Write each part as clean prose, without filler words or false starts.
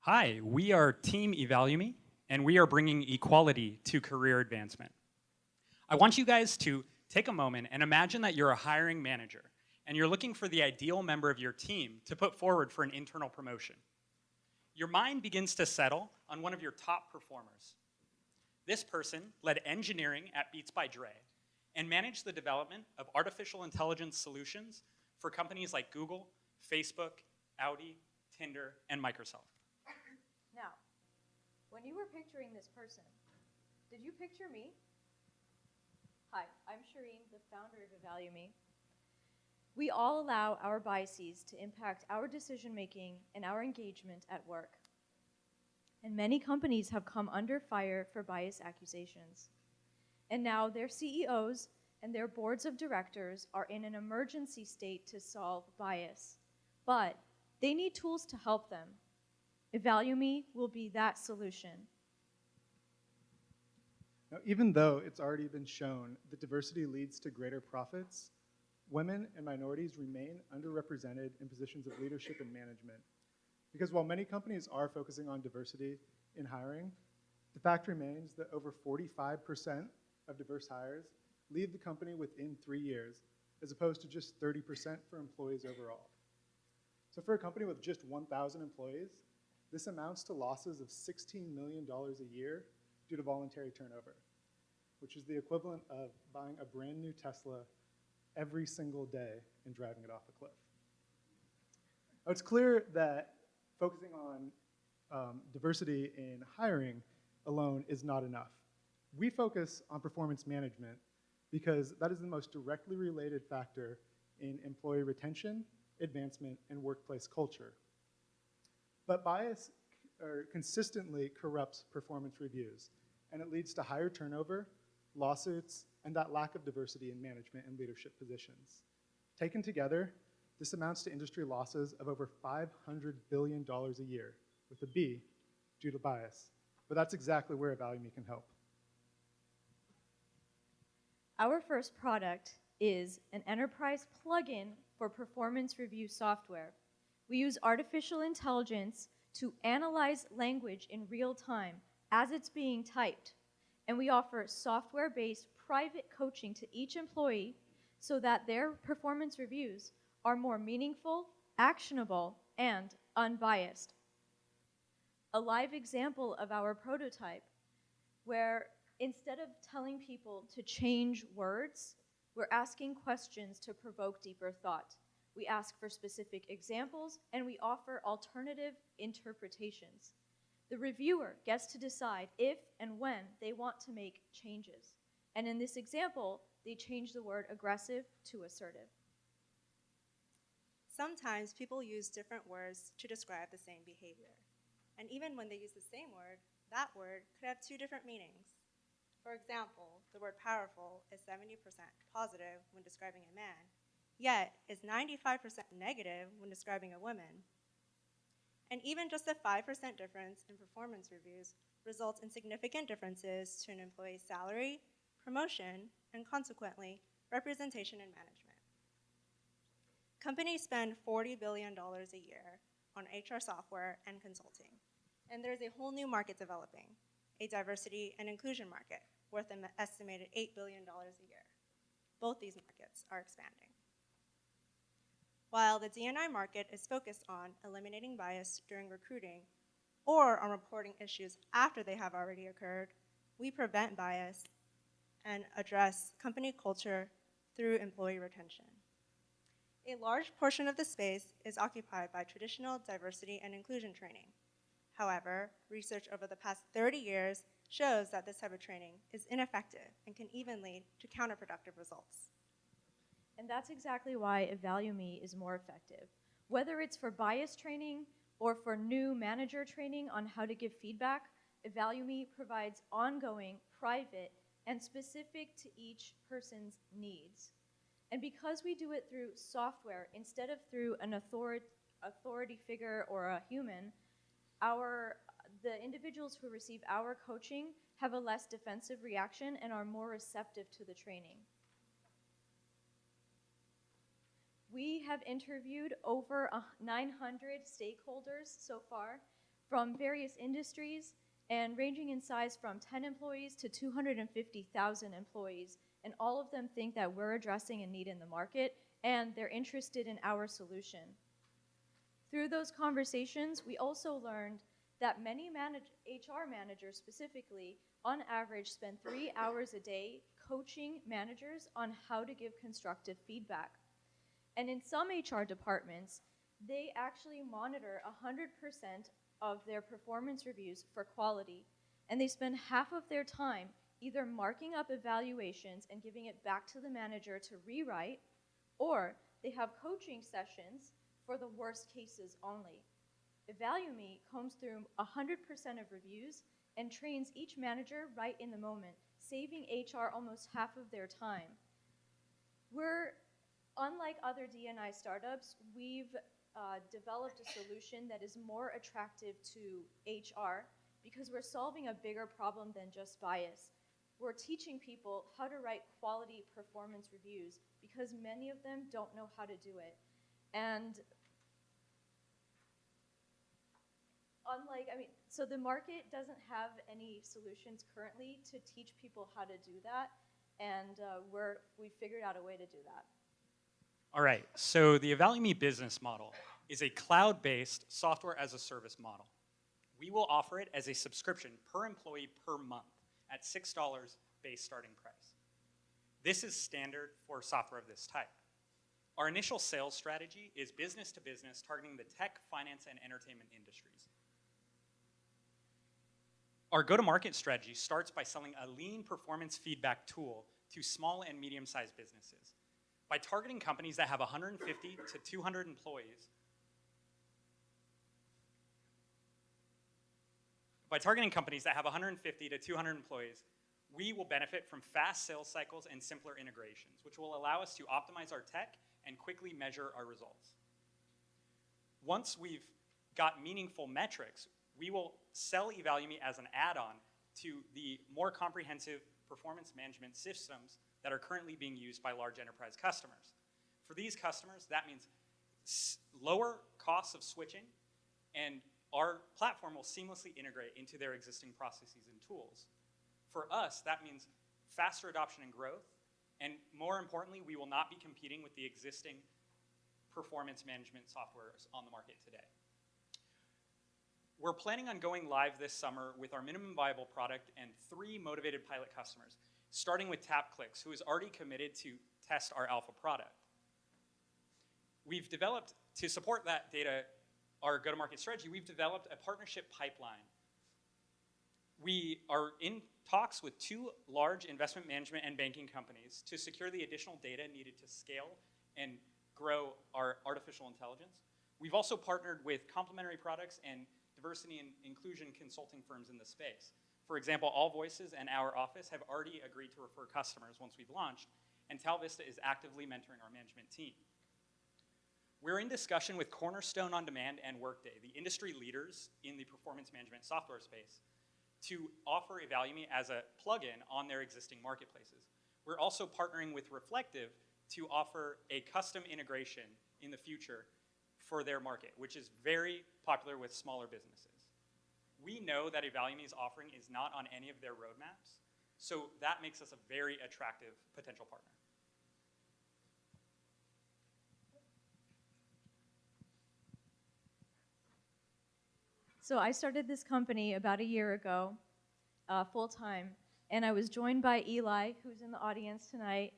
Hi, we are Team EvalueMe, and we are bringing equality to career advancement. I want you guys to take a moment and imagine that you're a hiring manager, and you're looking for the ideal member of your team to put forward for an internal promotion. Your mind begins to settle on one of your top performers. This person led engineering at Beats by Dre and managed the development of artificial intelligence solutions for companies like Google, Facebook, Audi, Tinder, and Microsoft. Now, when you were picturing this person, did you picture me? Hi, I'm Shireen, the founder of EvalueMe. We all allow our biases to impact our decision-making and our engagement at work. And many companies have come under fire for bias accusations. And now their CEOs and their boards of directors are in an emergency state to solve bias. But they need tools to help them. EvalueMe will be that solution. Now, even though it's already been shown that diversity leads to greater profits, women and minorities remain underrepresented in positions of leadership and management. Because while many companies are focusing on diversity in hiring, the fact remains that over 45% of diverse hires leave the company within 3 years, as opposed to just 30% for employees overall. So for a company with just 1,000 employees, this amounts to losses of $16 million a year due to voluntary turnover, which is the equivalent of buying a brand new Tesla every single day and driving it off a cliff. Now, it's clear that focusing on diversity in hiring alone is not enough. We focus on performance management because that is the most directly related factor in employee retention, advancement, and workplace culture. But bias consistently corrupts performance reviews, and it leads to higher turnover, lawsuits, and that lack of diversity in management and leadership positions. Taken together, this amounts to industry losses of over $500 billion a year, with a B, due to bias. But that's exactly where EvalueMe can help. Our first product is an enterprise plugin for performance review software. We use artificial intelligence to analyze language in real time as it's being typed. And we offer software-based private coaching to each employee so that their performance reviews are more meaningful, actionable, and unbiased. A live example of our prototype where instead of telling people to change words, we're asking questions to provoke deeper thought. We ask for specific examples, and we offer alternative interpretations. The reviewer gets to decide if and when they want to make changes. And in this example, they change the word aggressive to assertive. Sometimes people use different words to describe the same behavior. And even when they use the same word, that word could have two different meanings. For example, the word powerful is 70% positive when describing a man, yet is 95% negative when describing a woman. And even just a 5% difference in performance reviews results in significant differences to an employee's salary, promotion, and consequently, representation in management. Companies spend $40 billion a year on HR software and consulting. And there's a whole new market developing, a diversity and inclusion market worth an estimated $8 billion a year. Both these markets are expanding. While the D&I market is focused on eliminating bias during recruiting or on reporting issues after they have already occurred, we prevent bias and address company culture through employee retention. A large portion of the space is occupied by traditional diversity and inclusion training. However, research over the past 30 years shows that this type of training is ineffective and can even lead to counterproductive results. And that's exactly why EvalueMe is more effective. Whether it's for bias training or for new manager training on how to give feedback, EvalueMe provides ongoing, private, and specific to each person's needs. And because we do it through software instead of through an authority figure or a human, the individuals who receive our coaching have a less defensive reaction and are more receptive to the training. We have interviewed over 900 stakeholders so far from various industries and ranging in size from 10 employees to 250,000 employees. And all of them think that we're addressing a need in the market and they're interested in our solution. Through those conversations, we also learned that many HR managers specifically, on average, spend 3 hours a day coaching managers on how to give constructive feedback. And in some HR departments, they actually monitor 100% of their performance reviews for quality. And they spend half of their time either marking up evaluations and giving it back to the manager to rewrite, or they have coaching sessions for the worst cases only. EvalueMe combs through 100% of reviews and trains each manager right in the moment, saving HR almost half of their time. Unlike other D&I startups, we've developed a solution that is more attractive to HR because we're solving a bigger problem than just bias. We're teaching people how to write quality performance reviews because many of them don't know how to do it. And so the market doesn't have any solutions currently to teach people how to do that, and we figured out a way to do that. All right, so the EvalueMe business model is a cloud-based software as a service model. We will offer it as a subscription per employee per month at $6 base starting price. This is standard for software of this type. Our initial sales strategy is business to business, targeting the tech, finance, and entertainment industries. Our go-to-market strategy starts by selling a lean performance feedback tool to small and medium-sized businesses. By targeting companies that have 150 to 200 employees, we will benefit from fast sales cycles and simpler integrations, which will allow us to optimize our tech and quickly measure our results. Once we've got meaningful metrics, we will sell EvalueMe as an add-on to the more comprehensive performance management systems that are currently being used by large enterprise customers. For these customers, that means lower costs of switching, and our platform will seamlessly integrate into their existing processes and tools. For us, that means faster adoption and growth, and more importantly, we will not be competing with the existing performance management softwares on the market today. We're planning on going live this summer with our minimum viable product and 3 motivated pilot customers, starting with TapClicks, who is already committed to test our alpha product. We've developed, to support that data, our go-to-market strategy, we've developed a partnership pipeline. We are in talks with 2 large investment management and banking companies to secure the additional data needed to scale and grow our artificial intelligence. We've also partnered with complementary products and diversity and inclusion consulting firms in the space. For example, All Voices and Our Office have already agreed to refer customers once we've launched, and Tal Vista is actively mentoring our management team. We're in discussion with Cornerstone On Demand and Workday, the industry leaders in the performance management software space, to offer EvalueMe as a plugin on their existing marketplaces. We're also partnering with Reflective to offer a custom integration in the future for their market, which is very popular with smaller businesses. We know that EvalueMe's offering is not on any of their roadmaps, so that makes us a very attractive potential partner. So I started this company about a year ago, full-time, and I was joined by Eli, who's in the audience tonight,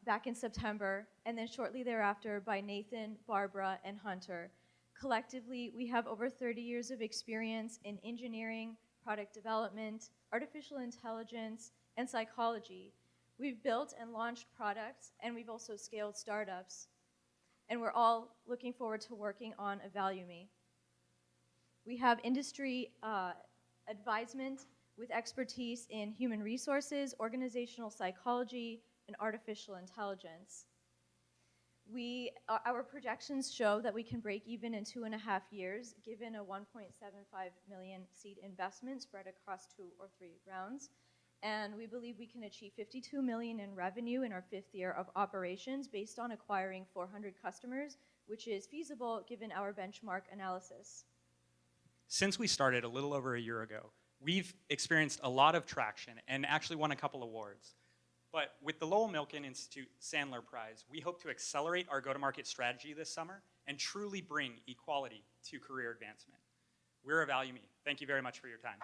back in September, and then shortly thereafter by Nathan, Barbara, and Hunter. Collectively, we have over 30 years of experience in engineering, product development, artificial intelligence, and psychology. We've built and launched products, and we've also scaled startups. And we're all looking forward to working on EvalueMe. We have industry advisement with expertise in human resources, organizational psychology, and artificial intelligence. Our projections show that we can break even in 2.5 years, given a 1.75 million seed investment spread across 2 or 3 rounds. And we believe we can achieve $52 million in revenue in our 5th year of operations based on acquiring 400 customers, which is feasible given our benchmark analysis. Since we started a little over a year ago, we've experienced a lot of traction and actually won a couple awards. But with the Lowell Milken Institute-Sandler Prize, we hope to accelerate our go-to-market strategy this summer and truly bring equality to career advancement. We're EvalueMe. Thank you very much for your time.